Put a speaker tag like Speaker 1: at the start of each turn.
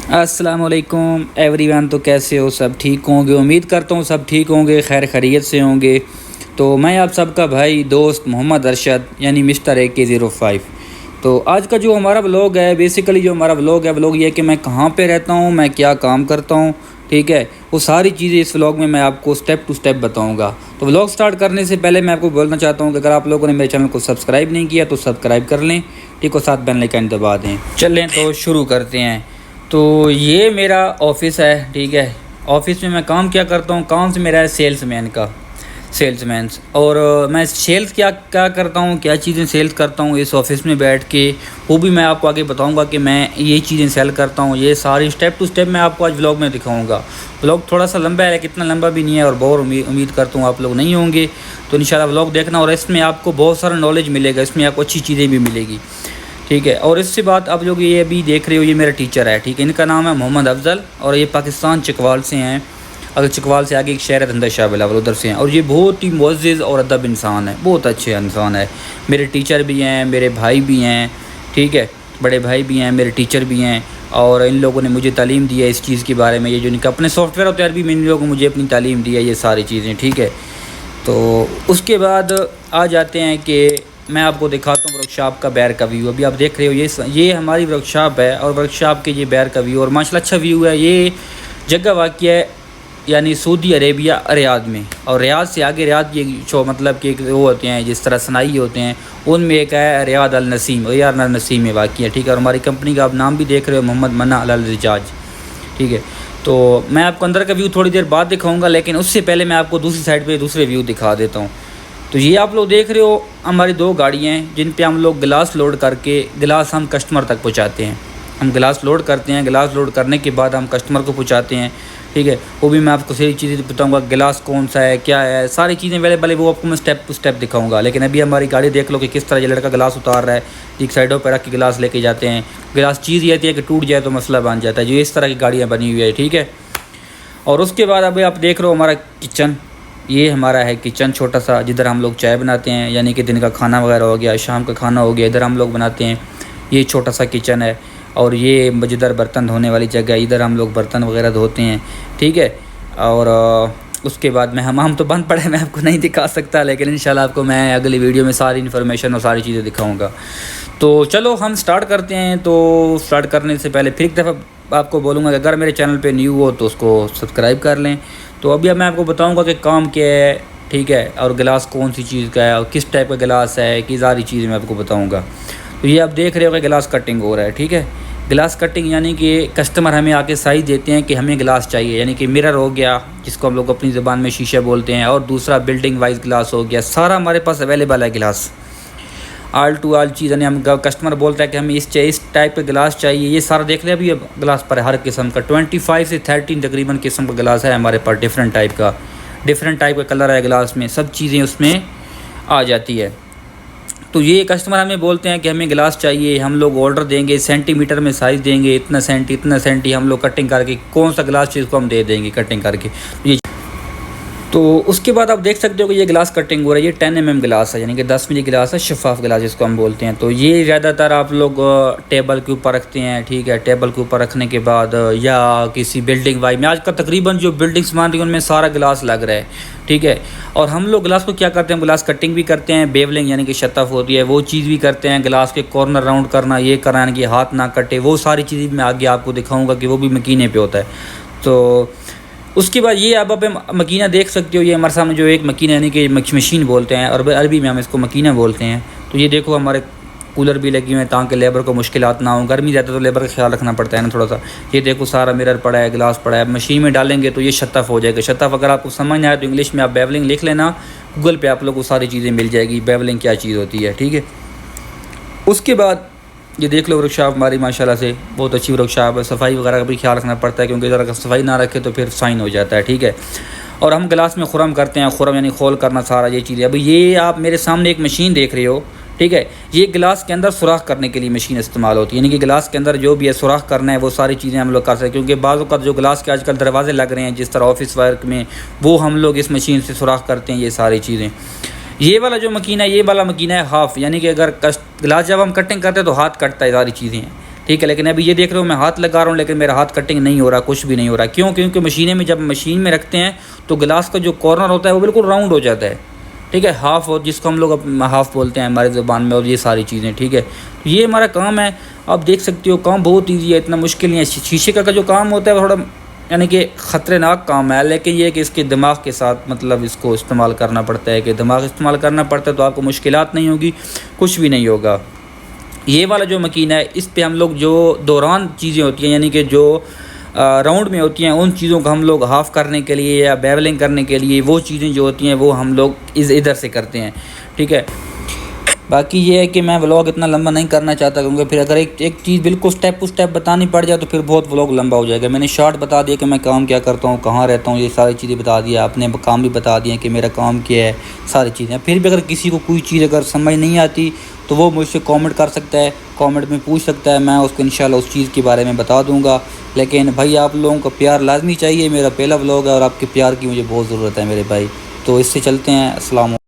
Speaker 1: السلام علیکم every one, تو کیسے ہو؟ سب ٹھیک ہوں گے؟ امید کرتا ہوں سب ٹھیک ہوں گے، خیر خیریت سے ہوں گے۔ تو میں آپ سب کا بھائی دوست محمد ارشد یعنی مسٹر AK05۔ تو آج کا جو ہمارا ولاگ ہے، بیسیکلی جو ہمارا ولاگ یہ ہے کہ میں کہاں پہ رہتا ہوں، میں کیا کام کرتا ہوں، ٹھیک ہے، وہ ساری چیزیں اس ولاگ میں آپ کو سٹیپ ٹو سٹیپ بتاؤں گا۔ تو ولاگ سٹارٹ کرنے سے پہلے میں آپ کو بولنا چاہتا ہوں کہ اگر آپ لوگوں نے میرے چینل کو سبسکرائب نہیں کیا تو سبسکرائب کر لیں، ٹھیک ہے، ساتھ بیل آئیکن دبا دیں۔ چلیں تو شروع کرتے ہیں۔ تو یہ میرا آفس ہے، ٹھیک ہے۔ آفس میں کام کیا کرتا ہوں، کام سے میرا ہے سیلس مین۔ اور میں سیلس کیا کرتا ہوں، کیا چیزیں سیلس کرتا ہوں اس آفس میں بیٹھ کے، وہ بھی میں آپ کو آگے بتاؤں گا کہ میں یہ چیزیں سیل کرتا ہوں۔ یہ ساری سٹیپ ٹو سٹیپ میں آپ کو آج ولاگ میں دکھاؤں گا۔ ولاگ تھوڑا سا لمبا ہے لیکن اتنا لمبا بھی نہیں ہے، اور بور امید کرتا ہوں آپ لوگ نہیں ہوں گے۔ تو انشاءاللہ ولاگ دیکھنا، اور اس میں آپ کو بہت سارا نالج ملے گا، اس میں آپ کو اچھی چیزیں بھی ملے گی، ٹھیک ہے۔ اور اس سے بات آپ لوگ یہ ابھی دیکھ رہے ہو، یہ میرا ٹیچر ہے، ٹھیک ہے۔ ان کا نام ہے محمد افضل، اور یہ پاکستان چکوال سے ہیں۔ اگر چکوال سے آگے ایک شہر ہے دھندہ شاہ بلاول، ادھر سے ہیں، اور یہ بہت ہی معزز اور ادب انسان ہے، بہت اچھے انسان ہے۔ میرے ٹیچر بھی ہیں، میرے بھائی بھی ہیں، ٹھیک ہے، بڑے بھائی بھی ہیں، میرے ٹیچر بھی ہیں، اور ان لوگوں نے مجھے تعلیم دی ہے اس چیز کے بارے میں۔ یہ جو ان کا اپنے سافٹ ویئر ہوتے ہیں عربی میں، ان لوگوں نے مجھے اپنی تعلیم دی ہے، یہ ساری چیزیں، ٹھیک ہے۔ تو اس کے بعد آ جاتے ہیں کہ میں آپ کو دکھاتا ہوں ورک شاپ کا باہر کا ویو۔ ابھی آپ دیکھ رہے ہو یہ ہماری ورک شاپ ہے، اور ورک شاپ کے یہ باہر کا ویو، اور ماشاءاللہ اچھا ویو ہے۔ یہ جگہ واقع ہے یعنی سعودی عربیہ ریاض میں، اور ریاض سے آگے ریاض یہ مطلب کہ وہ ہوتے ہیں جس طرح صناعی ہوتے ہیں، ان میں ایک ہے ریاض النسیم، ریاض النسیم میں واقع ہے، ٹھیک ہے۔ اور ہماری کمپنی کا آپ نام بھی دیکھ رہے ہو، محمد منع الزجاج، ٹھیک ہے۔ تو میں آپ کو اندر کا ویو تھوڑی دیر بعد دکھاؤں گا، لیکن اس سے پہلے میں آپ کو دوسری سائڈ پہ دوسرے ویو دکھا دیتا ہوں۔ تو یہ آپ لوگ دیکھ رہے ہو ہماری دو گاڑیاں ہیں جن پہ ہم لوگ گلاس لوڈ کر کے گلاس ہم کسٹمر تک پہنچاتے ہیں۔ ہم گلاس لوڈ کرتے ہیں، گلاس لوڈ کرنے کے بعد ہم کسٹمر کو پہنچاتے ہیں، ٹھیک ہے۔ وہ بھی میں آپ کو ساری چیزیں بتاؤں گا، گلاس کون سا ہے، کیا ہے، ساری چیزیں اویلیبل ہے، وہ آپ کو میں سٹیپ ٹو سٹیپ دکھاؤں گا۔ لیکن ابھی ہماری گاڑی دیکھ لو کہ کس طرح یہ لڑکا گلاس اتار رہا ہے، ایک سائڈوں پہ رکھ کے گلاس لے کے جاتے ہیں۔ گلاس چیز یہ آتی ہے کہ ٹوٹ جائے تو مسئلہ بن جاتا ہے، جو اس طرح کی گاڑیاں بنی ہوئی ہے، ٹھیک ہے۔ اور اس کے بعد ابھی آپ دیکھ رہے ہو ہمارا کچن، یہ ہمارا ہے کچن چھوٹا سا، جدھر ہم لوگ چائے بناتے ہیں، یعنی کہ دن کا کھانا وغیرہ ہو گیا، شام کا کھانا ہو گیا، ادھر ہم لوگ بناتے ہیں۔ یہ چھوٹا سا کچن ہے، اور یہ جدھر برتن دھونے والی جگہ ہے، ادھر ہم لوگ برتن وغیرہ دھوتے ہیں، ٹھیک ہے۔ اور اس کے بعد میں ہم تو بند پڑے، میں آپ کو نہیں دکھا سکتا، لیکن انشاءاللہ آپ کو میں اگلی ویڈیو میں ساری انفارمیشن اور ساری چیزیں دکھاؤں گا۔ تو چلو ہم سٹارٹ کرتے ہیں۔ تو سٹارٹ کرنے سے پہلے پھر ایک دفعہ آپ کو بولوں گا کہ اگر میرے چینل پہ نیو ہو تو اس کو سبسکرائب کر لیں۔ تو ابھی میں آپ کو بتاؤں گا کہ کام کیا ہے، ٹھیک ہے، اور گلاس کون سی چیز کا ہے، اور کس ٹائپ کا گلاس ہے، کہ ساری چیزیں میں آپ کو بتاؤں گا۔ تو یہ آپ دیکھ رہے ہو کہ گلاس کٹنگ ہو رہا ہے، ٹھیک ہے۔ گلاس کٹنگ یعنی کہ کسٹمر ہمیں آ کے سائز دیتے ہیں کہ ہمیں گلاس چاہیے، یعنی کہ مرر ہو گیا جس کو ہم لوگ اپنی زبان میں شیشہ بولتے ہیں، اور دوسرا بلڈنگ وائز گلاس ہو گیا، سارا ہمارے پاس اویلیبل ہے گلاس، آل ٹو آل چیز، یعنی ہم کسٹمر بولتا ہے کہ ہمیں اس ٹائپ کا گلاس چاہیے، یہ سارا دیکھ لیں ابھی گلاس پر ہر قسم کا 25 سے 13 تقریباً قسم کا گلاس ہے ہمارے پاس، ڈفرینٹ ٹائپ کا کلر ہے گلاس میں، سب چیزیں اس میں آ جاتی ہے۔ تو یہ کسٹمر ہمیں بولتے ہیں کہ ہمیں گلاس چاہیے، ہم لوگ آرڈر دیں گے، سینٹی میٹر میں سائز دیں گے، اتنا سینٹی ہم لوگ کٹنگ کر کے کون سا گلاس چیز کو ہم دے دیں گے کٹنگ کر کے۔ تو اس کے بعد آپ دیکھ سکتے ہو کہ یہ گلاس کٹنگ ہو رہا ہے، یہ 10 mm گلاس ہے، یعنی کہ 10 ملی گلاس ہے، شفاف گلاس جس کو ہم بولتے ہیں۔ تو یہ زیادہ تر آپ لوگ ٹیبل کے اوپر رکھتے ہیں، ٹھیک ہے۔ ٹیبل کے اوپر رکھنے کے بعد یا کسی بلڈنگ وائی میں، آج کل تقریباً جو بلڈنگس بن رہی ہیں ان میں سارا گلاس لگ رہا ہے، ٹھیک ہے۔ اور ہم لوگ گلاس کو کیا کرتے ہیں، گلاس کٹنگ بھی کرتے ہیں، بیولنگ یعنی کہ شطف ہوتی ہے وہ چیز بھی کرتے ہیں، گلاس کے کارنر راؤنڈ کرنا، یہ کرنا یعنی کہ ہاتھ نہ کٹے، وہ ساری چیزیں میں آگے آپ کو دکھاؤں گا کہ وہ بھی مکینے پہ ہوتا ہے۔ تو اس کے بعد یہ اب مکینہ دیکھ سکتے ہو، یہ ہمارے سامنے جو ایک مکینہ یعنی کہ مشین بولتے ہیں، اور عربی میں ہم اس کو مکینہ بولتے ہیں۔ تو یہ دیکھو ہمارے کولر بھی لگے ہوئے ہیں تاکہ لیبر کو مشکلات نہ ہوں، گرمی زیادہ تو لیبر کا خیال رکھنا پڑتا ہے نا تھوڑا سا۔ یہ دیکھو سارا مرر پڑا ہے، گلاس پڑا ہے، مشین میں ڈالیں گے تو یہ شطف ہو جائے گا۔ شطف اگر آپ کو سمجھ نہ آئے تو انگلش میں آپ بیولنگ لکھ لینا، گوگل پہ آپ لوگ کو ساری چیزیں مل جائے گی، بیولنگ کیا چیز ہوتی ہے، ٹھیک ہے۔ اس کے بعد یہ دیکھ لو ورک شاپ ہماری ماشاءاللہ سے بہت اچھی ورک شاپ ہے، صفائی وغیرہ کا بھی خیال رکھنا پڑتا ہے کیونکہ اگر صفائی نہ رکھے تو پھر سائن ہو جاتا ہے، ٹھیک ہے۔ اور ہم گلاس میں خرم کرتے ہیں، خرم یعنی کھول کرنا، سارا یہ چیز ہے۔ ابھی یہ آپ میرے سامنے ایک مشین دیکھ رہے ہو، ٹھیک ہے، یہ گلاس کے اندر سوراخ کرنے کے لیے مشین استعمال ہوتی ہے، یعنی کہ گلاس کے اندر جو بھی ہے سوراخ کرنا ہے وہ ساری چیزیں ہم لوگ کر سکتے ہیں، کیونکہ بعض اوقات جو گلاس کے آج کل دروازے لگ رہے ہیں جس طرح آفس ورک میں، وہ ہم لوگ اس مشین سے سوراخ کرتے ہیں، یہ ساری چیزیں۔ یہ والا جو مکینہ ہے، یہ والا مکینہ ہے ہاف، یعنی کہ اگر گلاس جب ہم کٹنگ کرتے ہیں تو ہاتھ کٹتا ہے، ساری چیزیں ہیں، ٹھیک ہے، لیکن ابھی یہ دیکھ رہے ہو میں ہاتھ لگا رہا ہوں لیکن میرا ہاتھ کٹنگ نہیں ہو رہا، کچھ بھی نہیں ہو رہا. کیوں؟ کیونکہ مشینیں میں جب مشین میں رکھتے ہیں تو گلاس کا جو کارنر ہوتا ہے وہ بالکل راؤنڈ ہو جاتا ہے. ٹھیک ہے، ہاف، اور جس کو ہم لوگ ہاف بولتے ہیں ہماری زبان میں، اور یہ ساری چیزیں. ٹھیک ہے، یہ ہمارا کام ہے. آپ دیکھ سکتے ہو کام بہت ایزی ہے، اتنا مشکل نہیں ہے. شیشے کا جو کام ہوتا ہے وہ تھوڑا یعنی کہ خطرناک کام ہے، لیکن یہ کہ اس کے دماغ کے ساتھ مطلب اس کو استعمال کرنا پڑتا ہے، کہ دماغ استعمال کرنا پڑتا ہے تو آپ کو مشکلات نہیں ہوگی، کچھ بھی نہیں ہوگا. یہ والا جو مکینہ ہے اس پہ ہم لوگ جو دوران چیزیں ہوتی ہیں یعنی کہ جو راؤنڈ میں ہوتی ہیں ان چیزوں کو ہم لوگ ہاف کرنے کے لیے یا بیولنگ کرنے کے لیے وہ چیزیں جو ہوتی ہیں وہ ہم لوگ ادھر سے کرتے ہیں. ٹھیک ہے، باقی یہ ہے کہ میں ولاگ اتنا لمبا نہیں کرنا چاہتا، کیونکہ پھر اگر ایک چیز بالکل سٹیپ ٹو سٹیپ بتانی پڑ جائے تو پھر بہت ولاگ لمبا ہو جائے گا. میں نے شارٹ بتا دیا کہ میں کام کیا کرتا ہوں، کہاں رہتا ہوں، یہ ساری چیزیں بتا دیا. آپ نے کام بھی بتا دیا کہ میرا کام کیا ہے، ساری چیزیں. پھر بھی اگر کسی کو کوئی چیز اگر سمجھ نہیں آتی تو وہ مجھ سے کامنٹ کر سکتا ہے، کامنٹ میں پوچھ سکتا ہے، میں اس کو انشاءاللہ اس چیز کے بارے میں بتا دوں گا. لیکن بھائی آپ لوگوں کا پیار لازمی چاہیے، میرا پہلا ولاگ ہے اور آپ کے پیار کی مجھے بہت ضرورت ہے میرے بھائی. تو اس سے چلتے ہیں. السلام علیکم.